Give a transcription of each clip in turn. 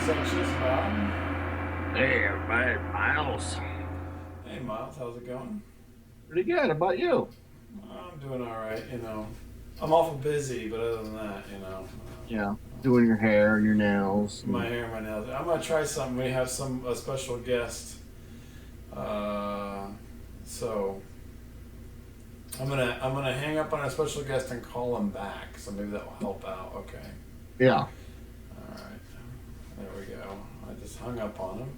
Suspicious, Bob. Hey, everybody, Miles. Hey, Miles, how's it going? Pretty good. How about you? I'm doing all right. I'm awful busy, but other than that, Yeah, doing your hair, your nails. my hair, my nails. I'm gonna try something. We have a special guest, so I'm gonna hang up on our special guest and call him back. So maybe that will help out. Okay. Yeah. All right. There we go. I just hung up on him,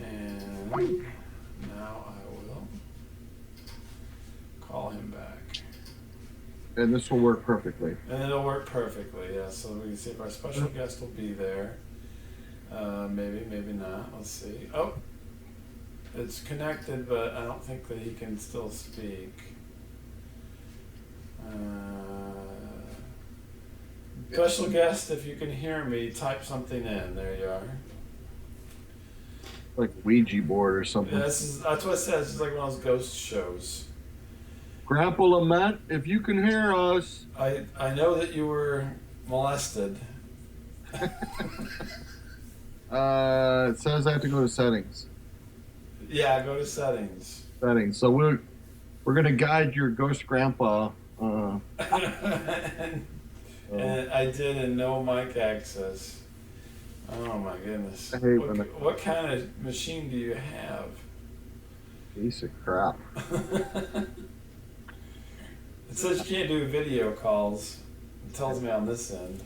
and now I will call him back. And this will work perfectly. And it'll work perfectly, yeah. So we can see if our special guest will be there. Maybe, maybe not. Let's see. Oh, it's connected, but I don't think that he can still speak. Special guest, if you can hear me, type something in. There you are. Like Ouija board or something. Yeah, that's what it says. It's like one of those ghost shows. Grandpa Lament, if you can hear us. I know that you were molested. It says I have to go to settings. Yeah, go to settings. Settings. So we're gonna guide your ghost grandpa. And I did in no mic access. Oh my goodness. What kind of machine do you have? Piece of crap. It says you can't do video calls. It tells me on this end.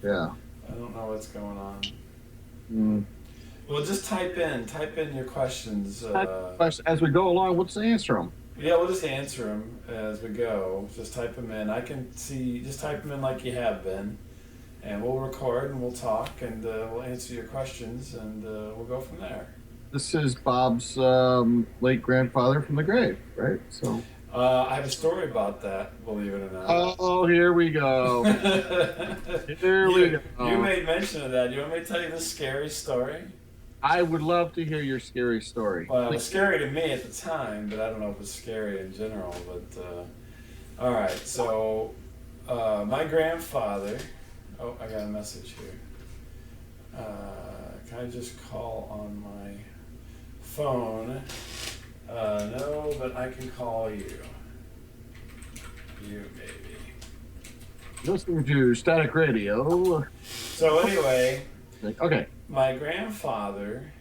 Yeah. I don't know what's going on. Mm. Well, just type in your questions. As we go along, let's answer them. Yeah, we'll just answer them as we go. Just type them in. I can see, just type them in like you have been. And we'll record and we'll talk and we'll answer your questions and we'll go from there. This is Bob's late grandfather from the grave, right? So. I have a story about that, believe it or not. Oh, here we go. Here we go. You made mention of that. You want me to tell you this scary story? I would love to hear your scary story. Well, it was scary to me at the time, but I don't know if it was scary in general. But all right, so my grandfather. Oh, I got a message here. Can I just call on my phone? No, but I can call you. You, baby. Listening to Static Radio. So anyway, okay. My grandfather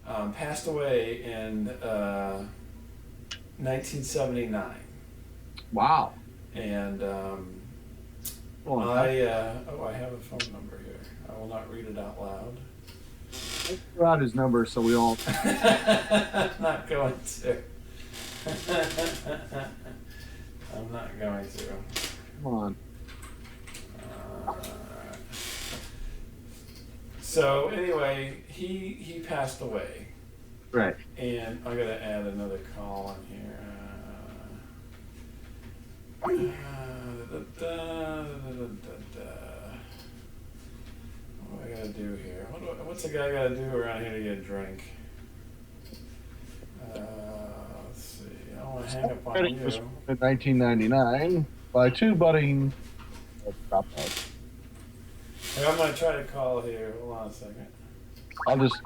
passed away in 1979. Wow. And I have a phone number here. I will not read it out loud. Let's throw out his number so we all. I'm not going to. I'm not going to. Come on. So anyway, he passed away. Right. And I gotta add another call in here. What do I gotta do here? What's a guy gotta do around here to get a drink? Let's see. I don't want to hang up on you. In 1999 by two budding. Hey, I'm gonna try to call here. Hold on a second. I'll just.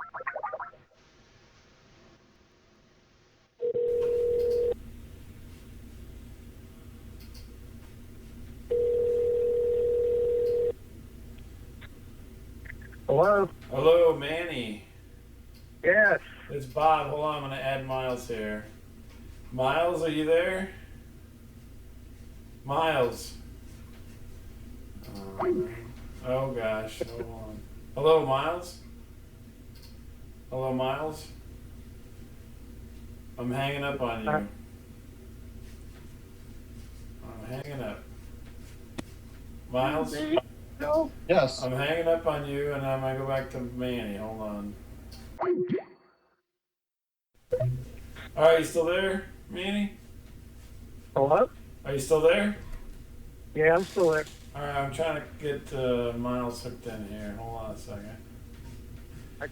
Hello? Hello, Manny. Yes. It's Bob. Hold on, I'm gonna add Miles here. Miles, are you there? Miles. Oh gosh, hold on. Hello, Miles? Hello, Miles? I'm hanging up on you. I'm hanging up. Miles? No. Yes. I'm hanging up on you and I'm gonna go back to Manny. Hold on. Alright, you still there, Manny? Hello? Are you still there? Yeah, I'm still there. Alright, I'm trying to get Miles hooked in here. Hold on a second. I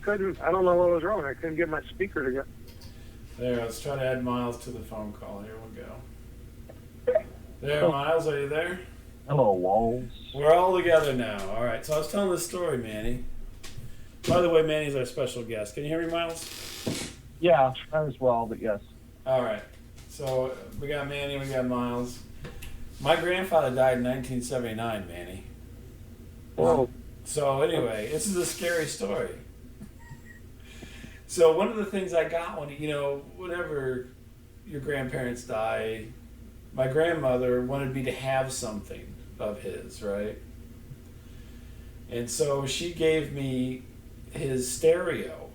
don't know what was wrong. I couldn't get my speaker to go. There, let's try to add Miles to the phone call. Here we go. There, Miles, are you there? Hello, Walls. We're all together now. All right. So I was telling this story, Manny. By the way, Manny's our special guest. Can you hear me, Miles? Yeah, not as well, but yes. All right. So we got Manny, we got Miles. My grandfather died in 1979, Manny. Whoa. So anyway, this is a scary story. So one of the things I got whenever your grandparents die, my grandmother wanted me to have something of his, right? And so she gave me his stereo,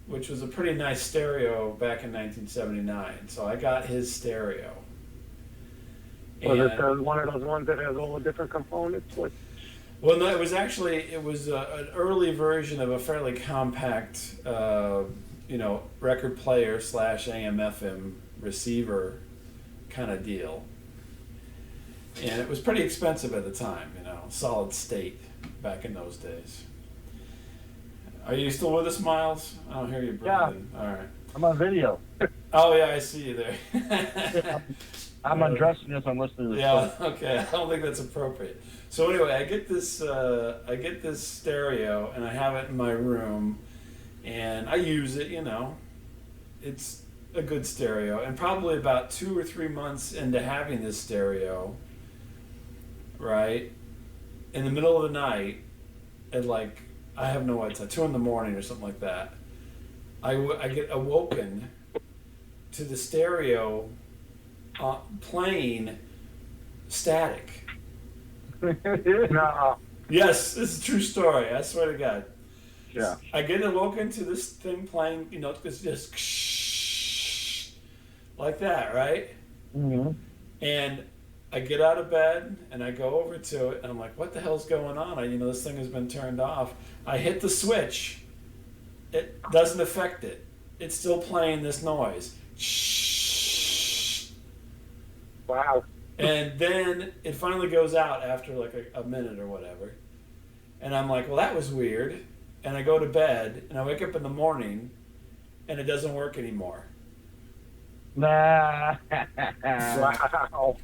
which was a pretty nice stereo back in 1979. So I got his stereo. Was it one of those ones that has all the different components? Well, no, it was an early version of a fairly compact, record player / AM/FM receiver kind of deal. And it was pretty expensive at the time, solid state back in those days. Are you still with us, Miles? I don't hear you breathing. Yeah. All right. I'm on video. Oh, yeah, I see you there. I'm undressing as I'm listening to this. Yeah, okay. I don't think that's appropriate. So anyway, I get this stereo, and I have it in my room, and I use it, It's a good stereo. And probably about 2 or 3 months into having this stereo, right, in the middle of the night, at I have no idea, 2 in the morning or something like that, I get awoken to the stereo playing static. No. Yes, this is a true story. I swear to God. Yeah. I get awoken to this thing playing, it's just like that, right? Mm-hmm. And I get out of bed and I go over to it and I'm like, what the hell's going on? This thing has been turned off. I hit the switch. It doesn't affect it. It's still playing this noise. Wow. And then it finally goes out after a minute or whatever. And I'm like, well, that was weird. And I go to bed and I wake up in the morning and it doesn't work anymore. Nah. Wow.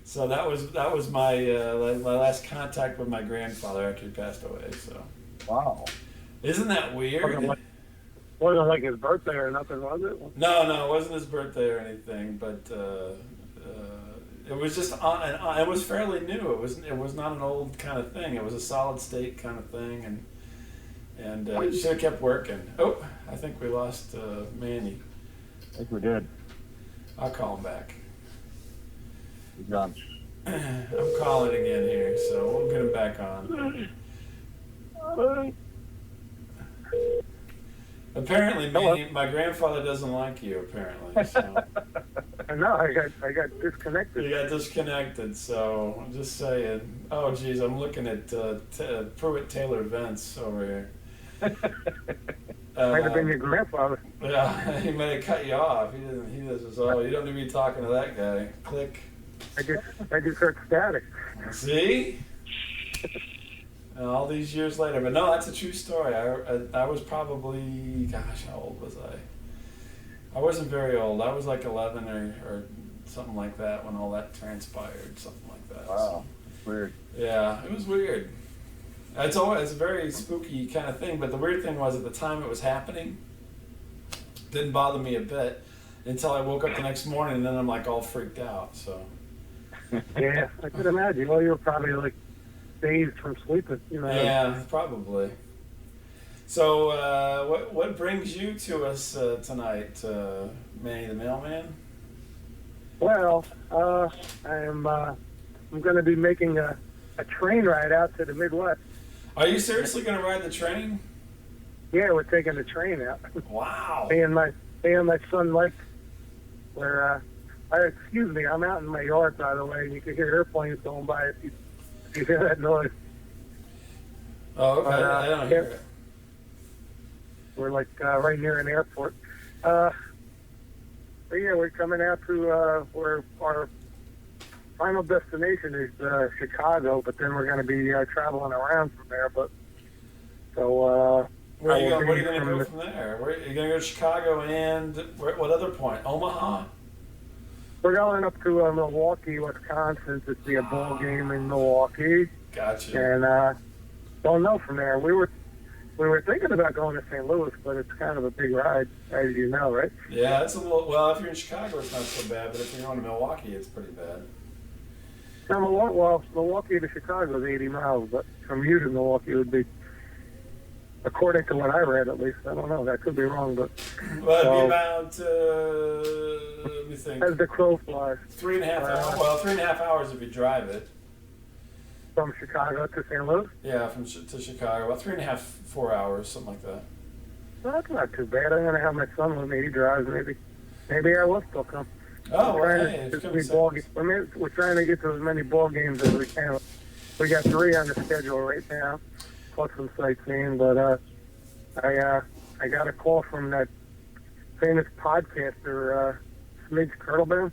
So that was my last contact with my grandfather after he passed away. So. Wow. Isn't that weird? Wasn't like his birthday or nothing, was it? No, it wasn't his birthday or anything, but it was just it was fairly new. It was not an old kind of thing. It was a solid state kind of thing, and it should have kept working. Oh, I think we lost Manny. I think we did. I'll call him back. He's gone. I'm calling again here, so we'll get him back on. Apparently, Manny, my grandfather doesn't like you. Apparently, so. I know. I got disconnected. You got disconnected, so I'm just saying. Oh, geez, I'm looking at Pruitt Taylor Vance over here. Might have been your grandfather. Yeah, he may have cut you off. He doesn't. Oh, you don't need to be talking to that guy. Click. I just heard static. See? All these years later, but no, that's a true story. I was probably, gosh, how old was I? I wasn't very old. I was like 11 or something like that when all that transpired, something like that. Wow, weird. Yeah, it was weird. It's a very spooky kind of thing, but the weird thing was at the time it was happening, didn't bother me a bit until I woke up the next morning and then I'm all freaked out, so. Yeah, I could imagine. Well, you were probably dazed from sleeping, Yeah, probably. So, what brings you to us tonight, Manny the Mailman? Well, I'm going to be making a train ride out to the Midwest. Are you seriously going to ride the train? Yeah, we're taking the train out. Wow. Me and my son Mike. Excuse me, I'm out in my yard, by the way, and you can hear airplanes going by if you hear that noise. Oh, okay. I don't hear it. We're right near an airport. But yeah, we're coming out to where our final destination is Chicago, but then we're going to be traveling around from there. But so where are you going to go from there? Are you going to go to Chicago and what other point? Omaha? We're going up to Milwaukee, Wisconsin to see a ball game in Milwaukee. Gotcha. And don't know from there. We were thinking about going to St. Louis, but it's kind of a big ride, as you know, right? Yeah, it's a little. Well, if you're in Chicago, it's not so bad. But if you're going to Milwaukee, it's pretty bad. Now, Milwaukee to Chicago is 80 miles, but from you to Milwaukee would be, according to what I read at least, I don't know, that could be wrong, but... Well, it'd be about, let me think. As the crow flies. 3.5 hours. Well, 3.5 hours if you drive it. From Chicago to St. Louis? Yeah, to Chicago. About 3.5, 4 hours, something like that. Well, that's not too bad. I'm going to have my son with me. He drives, maybe I will still come. Oh, We're trying to get to as many ball games as we can. We got 3 on the schedule right now, plus some sightseeing. But I got a call from that famous podcaster, Smidge Kurtlebaum.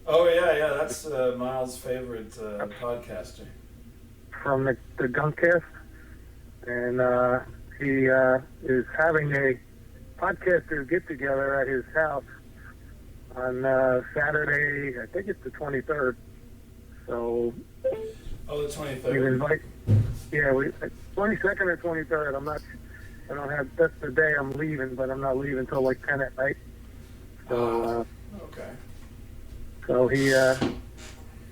Oh yeah, that's Miles' favorite podcaster. From the Gunkcast, and he is having a podcasters get together at his house on Saturday. I think it's the 23rd. So. Oh, the 23rd. We invite. Yeah, 22nd or 23rd. I'm not. I don't have. That's the day I'm leaving, but I'm not leaving until like 10 at night. So. Okay. So he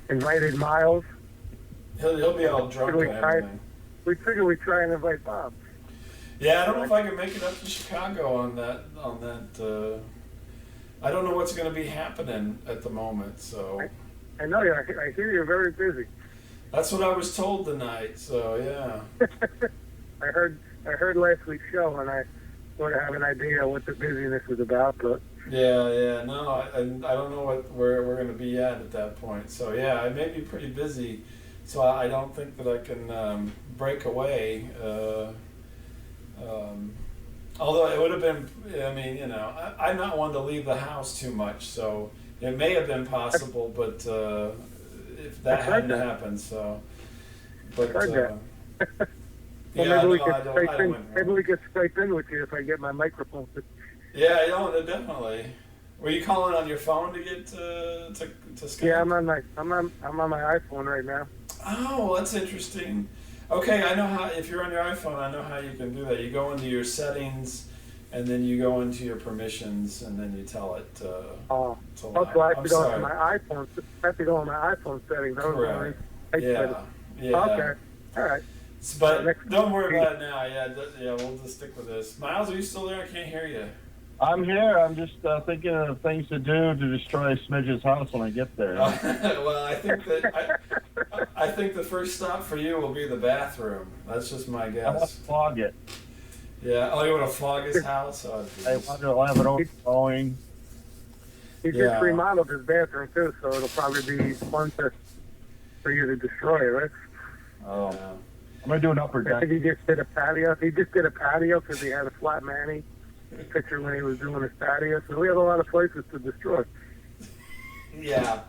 invited Miles. He'll be all drunk and everything. We figured we'd try and invite Bob. Yeah, I don't know if I can make it up to Chicago on that. I don't know what's going to be happening at the moment, so. I know you. I hear you're very busy. That's what I was told tonight. So yeah. I heard last week's show, and I sort of have an idea what the busyness is about, but. Yeah, no, I don't know where we're going to be at that point. So yeah, I may be pretty busy, so I don't think that I can break away. Although it would have been, I mean, you know, I'm not one to leave the house too much, so it may have been possible, but if that hadn't happened, so. But well, yeah, maybe we could Skype in with you if I get my microphone. Yeah, definitely. Were you calling on your phone to get to Skype? Yeah, I'm on my iPhone right now. Oh, that's interesting. Okay, I know how. If you're on your iPhone, I know how you can do that. You go into your settings, and then you go into your permissions, and then you tell it. Oh, okay. I have to go into my iPhone. I have to go on my iPhone settings. Correct. Yeah. Okay. All right. But don't worry about it now. Yeah, we'll just stick with this. Miles, are you still there? I can't hear you. I'm here. I'm just thinking of things to do to destroy Smidge's house when I get there. Well, I think that I think the first stop for you will be the bathroom. That's just my guess. I want to fog it. Yeah. Oh, you want to fog his house? Oh, I want to have it overflowing. He just remodeled his bathroom too, so it'll probably be fun for you to destroy it, right? Oh. Yeah. I'm gonna do an upper deck. I think he just did a patio. He just did a patio because he had a Flat Manny picture when he was doing his patio. So we have a lot of places to destroy. Yeah.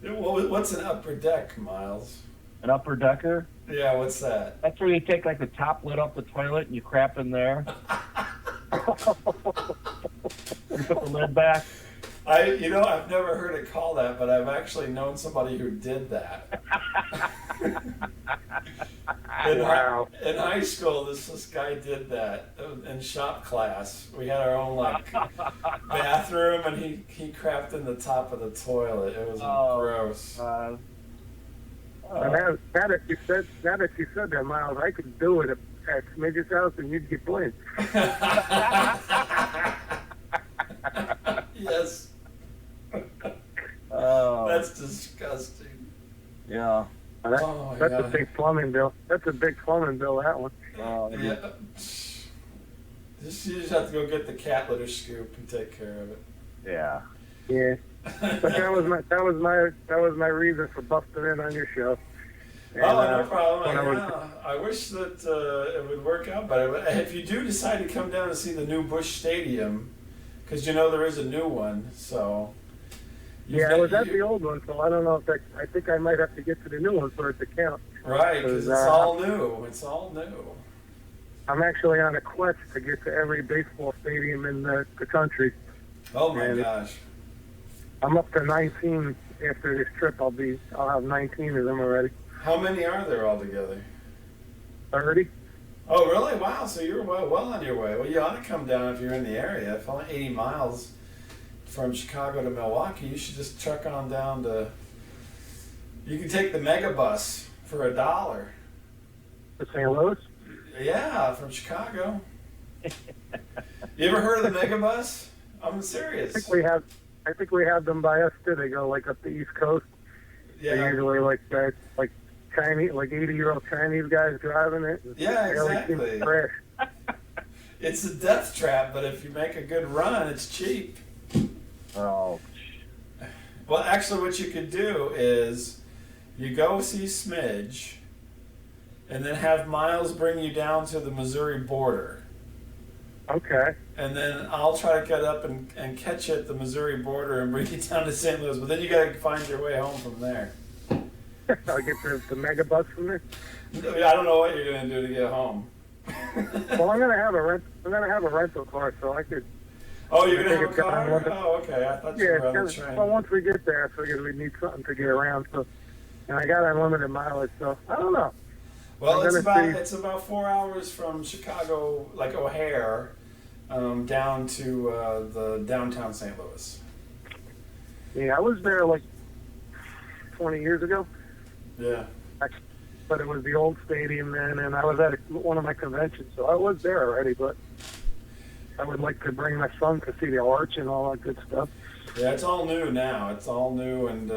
What's an upper deck, Miles? An upper decker? Yeah, what's that? That's where you take like the top lid off the toilet and you crap in there. You put the lid back. I've never heard it called that, but I've actually known somebody who did that. In high school, this guy did that in shop class. We had our own bathroom, and he crapped in the top of the toilet. It was gross. Now that you said that, Miles, I could do it at Smidge's house, and you'd get blamed. Yes. That's disgusting. Yeah. That's a big plumbing bill. That's a big plumbing bill, that one. Yeah. You just have to go get the cat litter scoop and take care of it. Yeah. Yeah. But that was my reason for busting in on your show. And, no problem. I wish that it would work out better. But if you do decide to come down and see the new Busch Stadium, because there is a new one, so. Yeah, I was at the old one, so I don't know if I think I might have to get to the new one for it to count. Right, because it's all new. It's all new. I'm actually on a quest to get to every baseball stadium in the country. Oh my gosh. I'm up to 19 after this trip. I'll have 19 of them already. How many are there altogether? 30. Oh, really? Wow. So you're well on your way. Well, you ought to come down if you're in the area. If only 80 miles from Chicago to Milwaukee, you should just truck on down to. You can take the mega bus for $1. To St. Louis? Yeah, from Chicago. You ever heard of the mega bus? I'm serious. I think we have them by us too. They go like up the East Coast. Yeah. They're usually like Chinese, like 80-year-old Chinese guys driving it. Yeah, exactly. It's a death trap, but if you make a good run, it's cheap. Oh. Well, actually, what you could do is you go see Smidge, and then have Miles bring you down to the Missouri border. Okay. And then I'll try to get up and catch you at the Missouri border and bring you down to St. Louis. But then you got to find your way home from there. I'll get the mega bus from there. I don't know what you're gonna do to get home. Well, I'm gonna have a rental car, so I could. Oh, you're gonna have a take it down car? with it. Oh, okay. I thought you were on the train. Well, once we get there, I figured we'd need something to get around. So, and I got unlimited mileage, so I don't know. Well, it's about 4 hours from Chicago, like O'Hare, down to the downtown St. Louis. Yeah, I was there like 20 years ago. Yeah. But it was the old stadium then, and I was at one of my conventions, so I was there already. But I would like to bring my son to see the arch and all that good stuff. Yeah, it's all new now. It's all new, and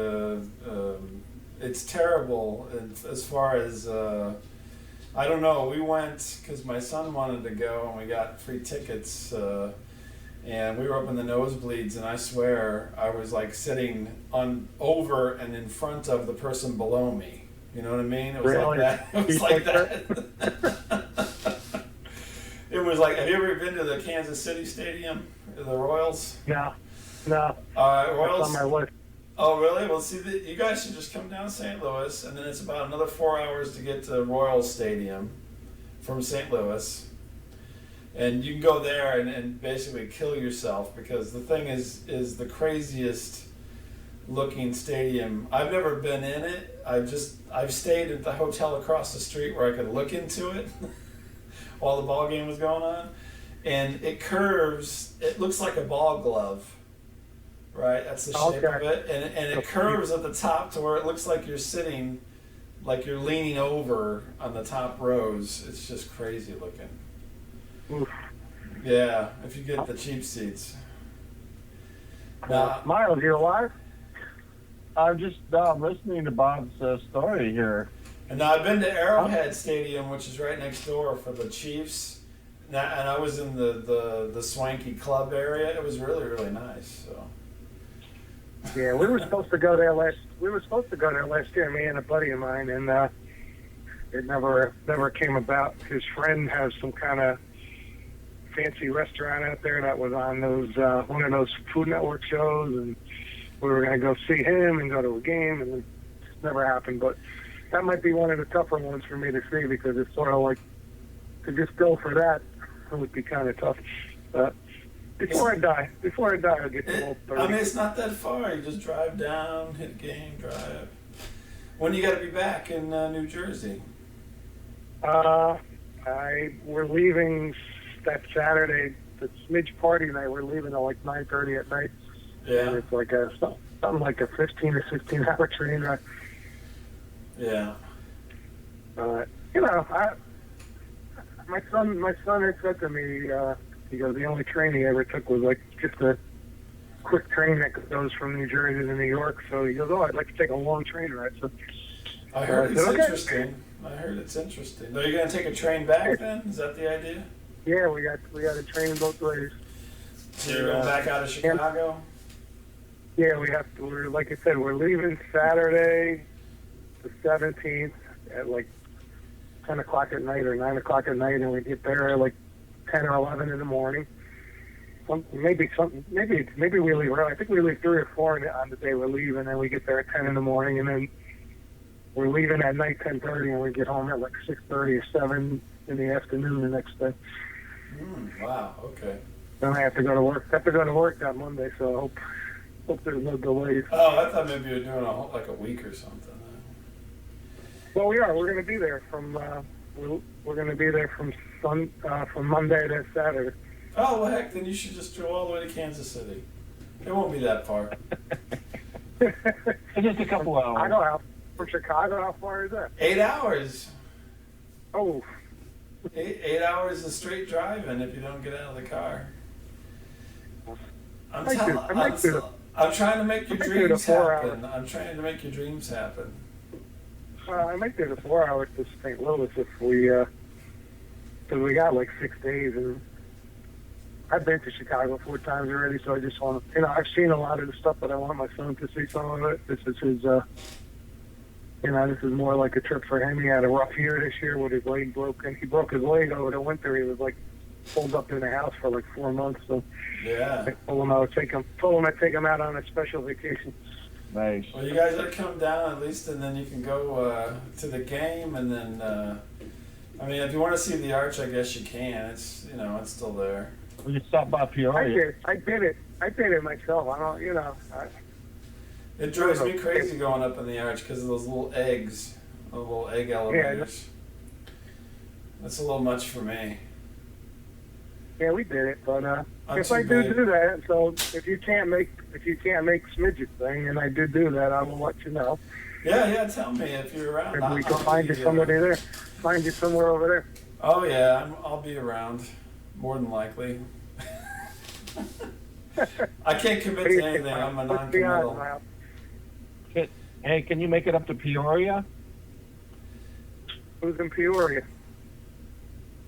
it's terrible as far as I don't know. We went because my son wanted to go, and we got free tickets. And we were up in the nosebleeds, and I swear I was like sitting over and in front of the person below me. You know what I mean? It was Really? like that. It was like that. It was like, have you ever been to the Kansas City Stadium, the Royals? No. Royals. That's on my list. Oh, really? Well, see, you guys should just come down to St. Louis, and then it's about another 4 hours to get to Royals Stadium from St. Louis. And you can go there and basically kill yourself, because the thing is the craziest looking stadium. I've never been in it. I've stayed at the hotel across the street where I could look into it while the ball game was going on. And it curves. It looks like a ball glove, right? That's the shape of it. And it curves at the top to where it looks like you're sitting, like you're leaning over on the top rows. It's just crazy looking. Oof. Yeah, if you get the cheap seats. Miles, you alive? I'm just listening to Bob's story here. And now I've been to Arrowhead Stadium, which is right next door for the Chiefs. And I was in the swanky club area. It was really, really nice. So. Yeah, we were supposed to go there last year, me and a buddy of mine, and it never came about. His friend has some kind of fancy restaurant out there that was on those one of those Food Network shows, and we were going to go see him and go to a game, and it just never happened. But that might be one of the tougher ones for me to see, because it's sort of like to just go for that, it would be kind of tough. Before I die, I'll get to old 30. I mean, it's not that far. You just drive down, hit a game, drive. When you got to be back in New Jersey? We're leaving that Saturday, the Smidge party night. We're leaving at like 9:30 at night. Yeah. And it's like something like a 15 or 16 hour train ride. Yeah. My son had said to me, he goes, the only train he ever took was like just a quick train that goes from New Jersey to New York. So he goes, oh, I'd like to take a long train ride. So I heard it's interesting. Are you going to take a train back then? Is that the idea? Yeah, we got a train both ways. So you're going back out of Chicago? Yeah, we have to. We're, like I said, we're leaving Saturday, the 17th, at like 10 o'clock at night or 9 o'clock at night, and we get there at like 10 or 11 in the morning. Maybe we leave early. I think we leave 3 or 4 on the day we're leaving, and then we get there at 10 in the morning, and then we're leaving at night 10:30, and we get home at like 6:30 or 7 in the afternoon the next day. Wow. Okay. Then I have to go to work. That Monday, so I hope Hope there's no delays. Oh, I thought maybe you were doing like a week or something. Well, we are. We're going to be there from we're going to be there from from Monday to Saturday. Oh, well, heck, then you should just go all the way to Kansas City. It won't be that far. It's just a couple hours. I know how. From Chicago, how far is that? 8 hours. Oh, 8 hours of straight driving if you don't get out of the car. I'm trying to make your dreams happen. I'm trying to make your dreams happen. I might do the 4 hours to St. Louis if we, because we got like 6 days, and I've been to Chicago 4 times already, so I just want to, I've seen a lot of the stuff, but I want my son to see some of it. This is his, this is more like a trip for him. He had a rough year this year with his leg broken. He broke his leg over the winter. He was like pulled up in the house for like 4 months, so yeah. I told him I'd take him out on a special vacation. Nice. Well, you guys gotta come down at least, and then you can go to the game, and then I mean, if you want to see the arch, I guess you can. It's it's still there. We can stop by Peoria. I did it myself. I don't, It drives me crazy going up in the arch because of those little eggs, the little egg elevators. That's a little much for me. Yeah, we did it, but if too I big. do that, so if you can't make Smidge's thing, and I do that, I will let you know. Yeah, tell me if you're around. Maybe we can find you somebody there. Find you somewhere over there. Oh yeah, I'll be around, more than likely. I can't commit to anything. I'm a What's the odds, non-committal. Miles? Hey, can you make it up to Peoria? Who's in Peoria?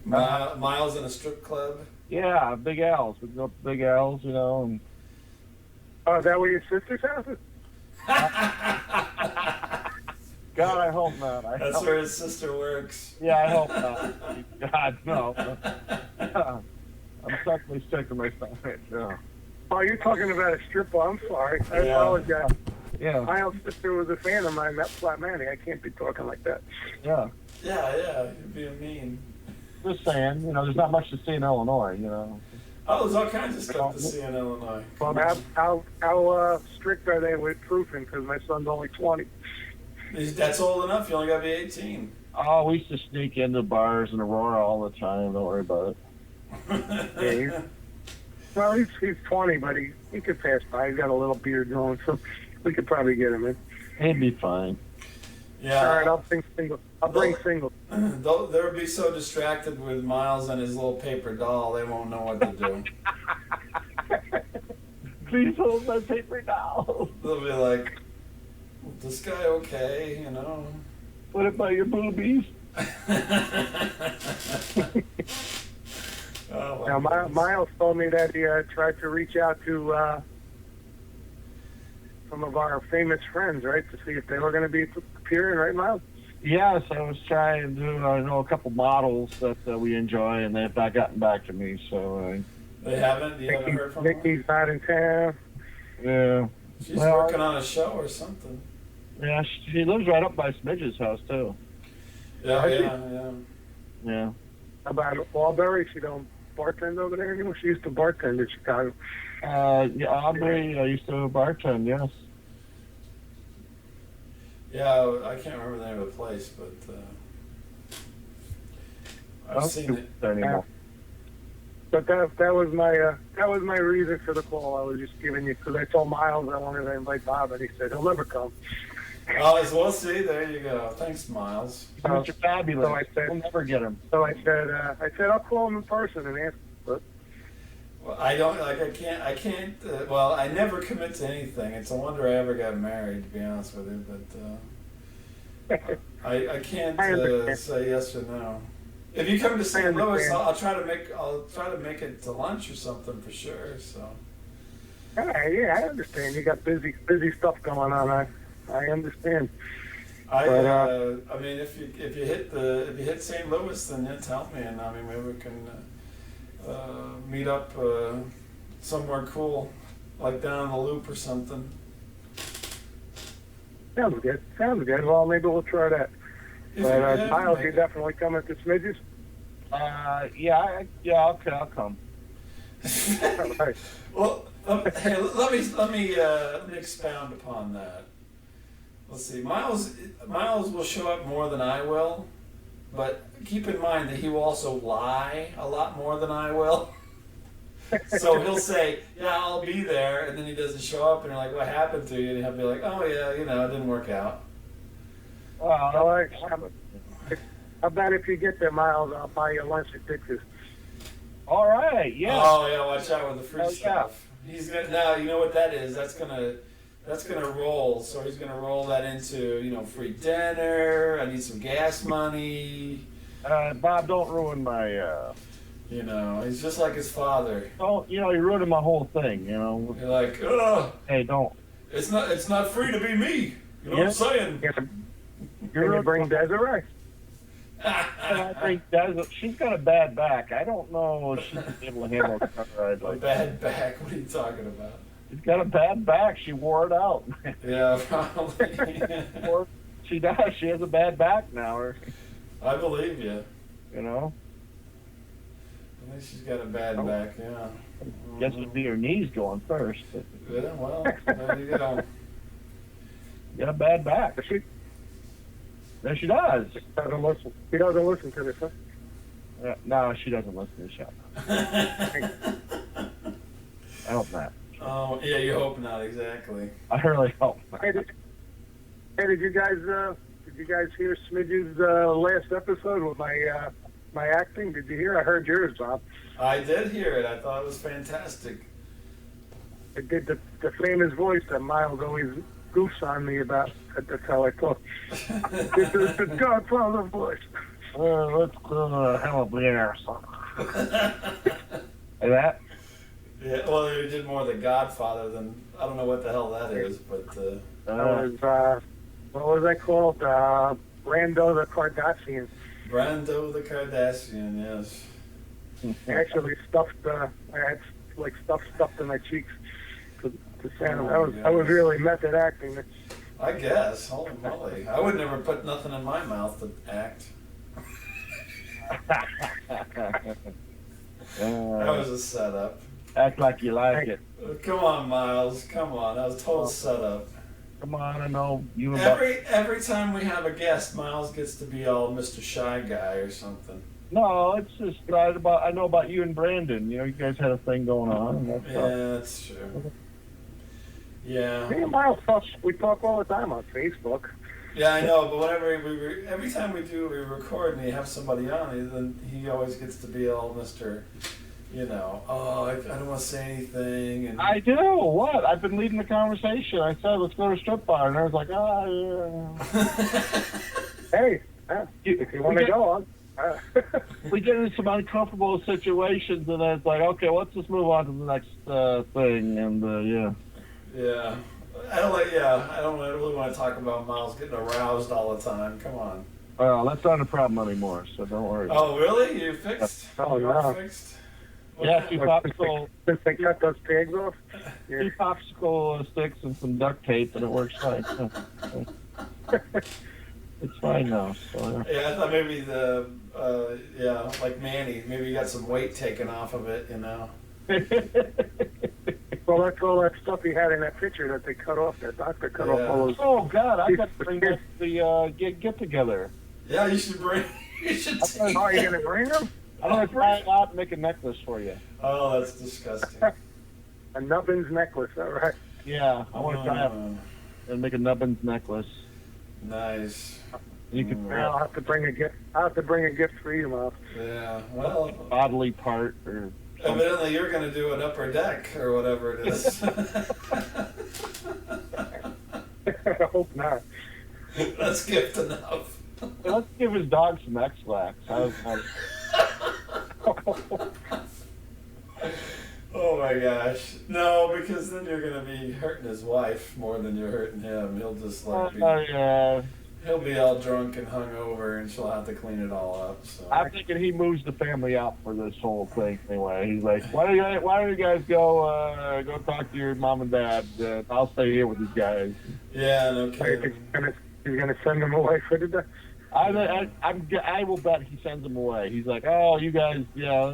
Miles in a strip club. Yeah, Big Al's. We can go to Big Al's, and Oh, is that where your sister's house is? God, I hope not. That's where his sister works. Yeah, I hope not. God, no. I'm certainly sick of my stomach. Yeah. Oh, you're talking about a strip club. I'm sorry. I Yeah. apologize. Yeah. My old sister was a fan of mine, that Flat Manny. I can't be talking like that. Yeah. Yeah, you're being mean. Just saying, there's not much to see in Illinois, Oh, there's all kinds of stuff to see in Illinois. Well, how strict are they with proofing? Because my son's only 20. That's old enough. You only got to be 18. Oh, we used to sneak into bars in Aurora all the time. Don't worry about it. Yeah, well, he's 20, but he could pass by. He's got a little beard going, so we could probably get him in. He'd be fine. Yeah. All right, I'll bring single. They'll be so distracted with Miles and his little paper doll, they won't know what to do. Please hold my paper doll. They'll be like, "This guy okay?" What about your boobies? Oh, Now, Miles told me that he tried to reach out to some of our famous friends, right, to see if they were going to be appearing, right, Miles? Yes, I was trying to. I know a couple models that we enjoy, and they've not gotten back to me. So they haven't. You haven't heard from her? Nikki's not in town. yeah, She's working on a show or something. yeah. She lives right up by Smidge's house too. Yeah. Yeah. How about Albury? She don't bartend over there anymore? She used to bartend in Chicago. Yeah, Aubrey. I used to bartend. Yes. Yeah, I can't remember the name of the place, but I've seen it. Anymore. But that was my reason for the call. I was just giving you because I told Miles I wanted to invite Bob, and he said he'll never come. Oh, as well. See, there you go. Thanks, Miles. Mr. Fabulous. So I said, we'll never get him. So I said I'll call him in person and ask. But Well, I don't like. I can't. Well, I never commit to anything. It's a wonder I ever got married, to be honest with you. But I can't say yes or no. If you come to St. Louis, I'll try to make it to lunch or something for sure. So. Yeah, I understand. You got busy stuff going on. I understand. I mean, if you hit St. Louis, then you tell me, and I mean maybe we can meet up somewhere cool, like down in the Loop or something. Sounds good. Well, maybe we'll try that. But Miles, you definitely coming to Smidge's? Yeah, I'll come. All right. Well, Hey, let me expound upon that. Let's see. Miles will show up more than I will, but keep in mind that he will also lie a lot more than I will. So he'll say, "Yeah, I'll be there," and then he doesn't show up, and you're like, "What happened to you?" And he'll be like, "Oh yeah, it didn't work out." How about if you get there, Miles? I'll buy you lunch at Dix's. All right, yeah. Oh yeah, watch out with the free Oh, stuff. He's gonna now. You know what that is? That's gonna roll. So he's gonna roll that into free dinner. I need some gas money. Bob, don't ruin my. He's just like his father. Don't you're ruining my whole thing. You're like, ugh. Hey, don't. It's not free to be me. You know what I'm saying? You're gonna bring Desiree. I think she's got a bad back. I don't know if she's able to handle a car ride A like that. bad back? What are you talking about? She's got a bad back. She wore it out. Yeah, probably. She does. She has a bad back now. I believe you. You know? I think she's got a bad back, yeah. Guess it'd be her knees going first. Yeah, well, there you go. Got a bad back. There she does. Doesn't listen. He doesn't listen to this, huh? No, she doesn't listen to the show. I hope not. Oh, yeah, you hope not, exactly. I really hope not. Hey, did you guys hear Smidge's last episode with my acting? Did you hear? I heard yours, Bob. I did hear it. I thought it was fantastic. It did the famous voice that Miles always goofs on me about. That's how I talk. This is the Godfather voice. Let's have a beer. Like that? Yeah, well, you did more The Godfather than, I don't know what the hell that is, but... What was that called? Brando the Cardassian. Brando the Cardassian, yes. Actually stuffed, I had stuff stuffed in my cheeks to sound. I was really method acting. I guess. Holy moly. I would never put nothing in my mouth to act. That was a setup. Act like you like it. Come on, Miles. Come on. That was a total setup. Come on, I know you. Every time we have a guest, Miles gets to be all Mr. Shy Guy or something. No, it's just I know about you and Brandon. You guys had a thing going on. That's true. Yeah. Me and Miles we talk all the time on Facebook. Yeah, I know, but every time we record and you have somebody on, then he always gets to be all Mr. I don't want to say anything. And I do. What? I've been leading the conversation. I said, let's go to a strip bar. And I was like, yeah. Hey, if you want to go, we get into some uncomfortable situations, and then it's like, okay, let's just move on to the next thing. And, yeah. Yeah. I don't really want to talk about Miles getting aroused all the time. Come on. Well, that's not a problem anymore, so don't worry. Oh, really? You fixed? Oh, you no. Fixed? Yeah, two popsicle. Since they cut those pigs off? Yeah. 2 popsicle sticks and some duct tape, and it works fine. It's fine now. So, yeah, I thought maybe like Manny, maybe you got some weight taken off of it, Well, that's all that stuff he had in that picture that they cut off. That doctor cut off all those. Oh God, I got to bring back the get together. Yeah, you should bring. You should. Oh, you gonna bring them? I'm gonna try it out and make a necklace for you. Oh, that's disgusting. A Nubbins necklace, all right. Yeah, I want to try it and make a Nubbins necklace. Nice. You can. I'll have to bring a gift. I'll have to bring a gift for you, Miles. Yeah. Well. Bodily part or. Evidently, you're going to do an upper deck or whatever it is. I hope not. That's gift enough. Let's give his dog some X-Lax. Oh my gosh. No, because then you're going to be hurting his wife more than you're hurting him. He'll just he'll be all drunk and hungover, and she'll have to clean it all up. So. I'm thinking he moves the family out for this whole thing anyway. He's like, why don't you guys go talk to your mom and dad? I'll stay here with these guys. Yeah, no kidding. He's gonna send them away for the day. I will bet he sends them away. He's like, oh, you guys, yeah.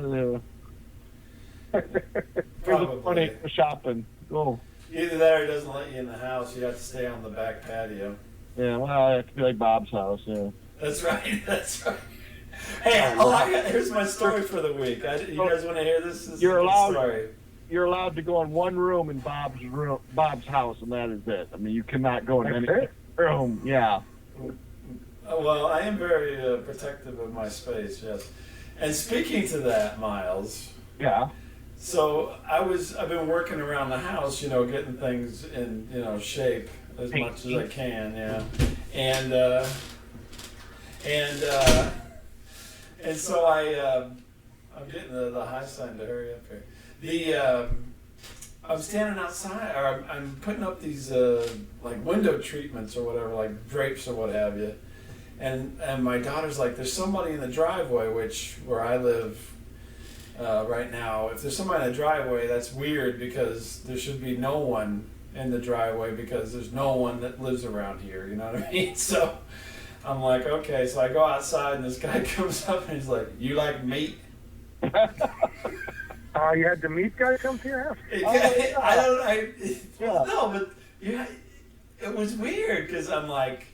Here's money for shopping. Go. Either that or he doesn't let you in the house. You have to stay on the back patio. Yeah, well, it could be like Bob's house, yeah. That's right. That's right. Hey, here's my story for the week. You guys want to hear this? This You're is a good allowed. story. You're allowed to go in one room in Bob's house, and that is it. I mean, you cannot go in any room. Yeah. Well, I am very protective of my space, yes. And speaking to that, Miles. Yeah. So I've been working around the house, getting things in, shape as much as I can, yeah. And so I'm getting the high sign to hurry up here. I'm standing outside, or I'm putting up these like window treatments or whatever, like drapes or what have you. And my daughter's like, there's somebody in the driveway, where I live right now. If there's somebody in the driveway, that's weird because there should be no one in the driveway because there's no one that lives around here. You know what I mean? So I'm like, okay. So I go outside and this guy comes up and he's like, "You like meat?" You had the meat guy come to your house? No, but yeah, it was weird because I'm like,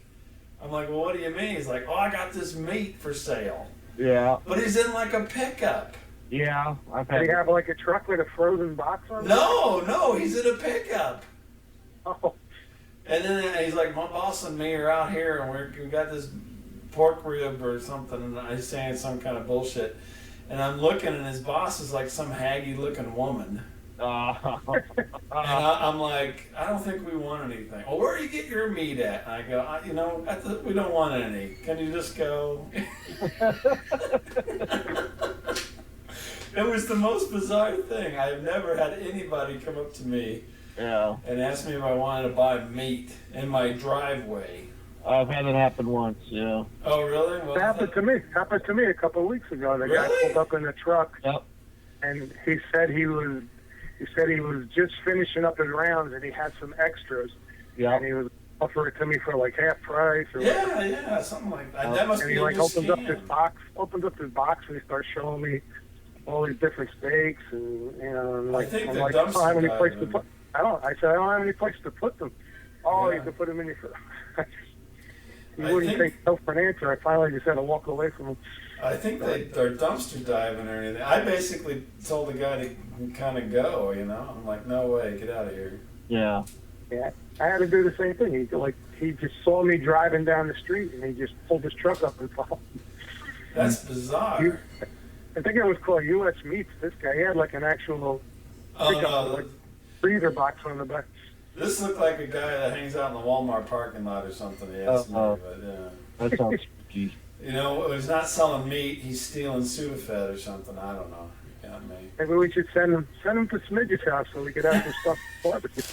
well, what do you mean? He's like, oh, I got this meat for sale. Yeah. But he's in like a pickup. Yeah. Did he have like a truck with a frozen box on it? No, he's in a pickup. Oh. And then he's like, my boss and me are out here and we got this pork rib or something, and he's saying some kind of bullshit. And I'm looking, and his boss is like some haggy-looking woman. And I'm like, I don't think we want anything. Well, where do you get your meat at? And I go, we don't want any. Can you just go? It was the most bizarre thing. I've never had anybody come up to me and ask me if I wanted to buy meat in my driveway. I've had it happen once, yeah. Oh, really? Well, it happened to me a couple of weeks ago. The guy pulled up in the truck, and he said he was just finishing up his rounds, and he had some extras. Yeah. And he was offering it to me for like half price. Or something like that. That must and be he a like new opens up scam. his box, and he starts showing me all these different steaks, and and I think I'm the like, I don't have any place to dumpster put. I said I don't have any place to put them. Oh, you can put them in your. He wouldn't take no for an answer. I finally just had to walk away from him. I think they're dumpster diving or anything. I basically told the guy to kind of go, I'm like, no way, get out of here. Yeah. Yeah. I had to do the same thing. He just saw me driving down the street, and he just pulled his truck up and followed me. That's bizarre. I think it was called U.S. Meats. This guy, he had like an actual freezer box on the back. This looked like a guy that hangs out in the Walmart parking lot or something. He asked me, but yeah. That sounds spooky. He's not selling meat. He's stealing Sudafed or something. I don't know. Got me. Maybe we should send him to Smidge's house so we could have some stuff for barbecue.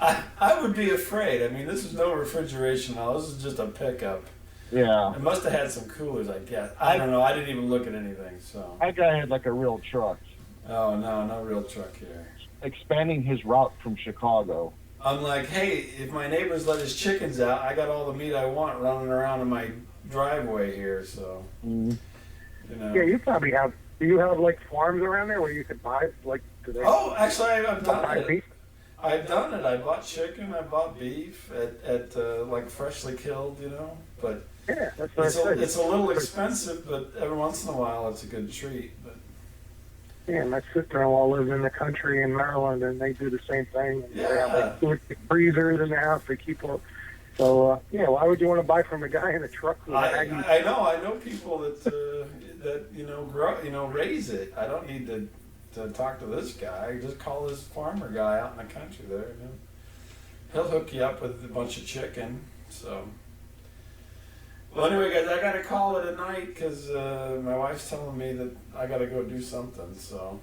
I would be afraid. I mean, this is no refrigeration hall. This is just a pickup. Yeah. It must have had some coolers, I guess. I don't know. I didn't even look at anything. So. That guy had like a real truck. Oh no real truck here. Expanding his route from Chicago. I'm like, hey, if my neighbors let his chickens out, I got all the meat I want running around in my driveway here, so, Yeah, you probably have, do you have, like, farms around there where you could buy, like, today? Oh, actually, I've done it. I've done it. I bought chicken, I bought beef at like, freshly killed, but yeah, that's what it's a little expensive, but every once in a while it's a good treat, but. Yeah, my sister-in-law lives in the country in Maryland, and they do the same thing. They have like 2 or 3 freezers in the house. They keep all. So why would you want to buy from a guy in a truck? With I know people that raise it. I don't need to talk to this guy. Just call this farmer guy out in the country there. He'll hook you up with a bunch of chicken. So. Well, anyway, guys, I got to call it a night because my wife's telling me that I got to go do something. So.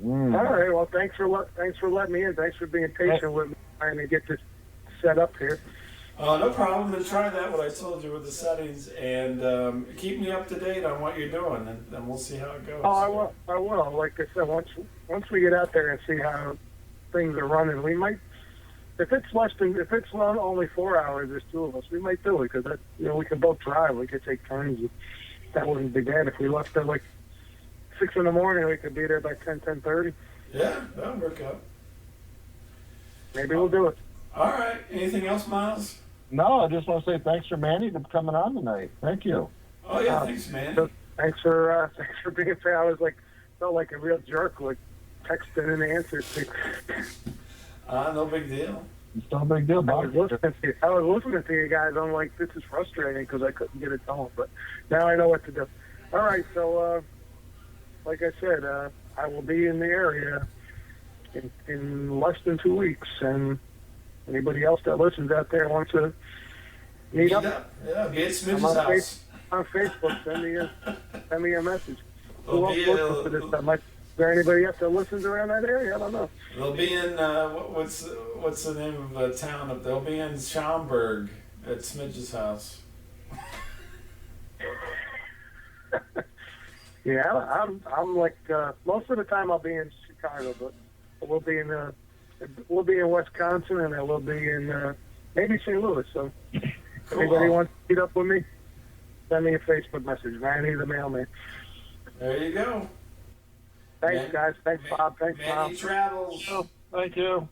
All right. Well, thanks for letting me in. Thanks for being patient with me trying to get this set up here. No problem. Then try that, what I told you with the settings, and keep me up to date on what you're doing, and we'll see how it goes. Oh, I will. Like I said, once we get out there and see how things are running, we might. If it's only 4 hours, there's 2 of us, we might do it because we can both drive. We could take turns. That wouldn't be bad if we left at like 6 in the morning, we could be there by 10:30. Yeah, that'll work out. Maybe we'll do it. All right. Anything else, Miles? No, I just want to say thanks for Manny for coming on tonight. Thank you. Oh yeah, thanks, man. So thanks for being fair. I was like, felt like a real jerk, like texting and answers. No big deal. It's no big deal. I was listening to you guys. I'm like, this is frustrating because I couldn't get it done. But now I know what to do. All right, so like I said, I will be in the area in less than 2 weeks, and anybody else that listens out there wants to meet up. Yeah, be at I'm Smidge's on, house. on Facebook. Send me a message. There'll Who else be listens to this stuff? Is there anybody else that listens around that area? I don't know. They'll be in what's the name of the town up there? They'll be in Schaumburg at Smidge's house. Yeah, I'm like most of the time I'll be in Chicago, but we'll be in Wisconsin, and we'll be in maybe St. Louis. So, Cool. anybody wants to meet up with me, send me a Facebook message. Manny the Mailman. There you go. Thanks, guys. Thanks, Bob. Thanks, Manny Bob. travels. Thank you.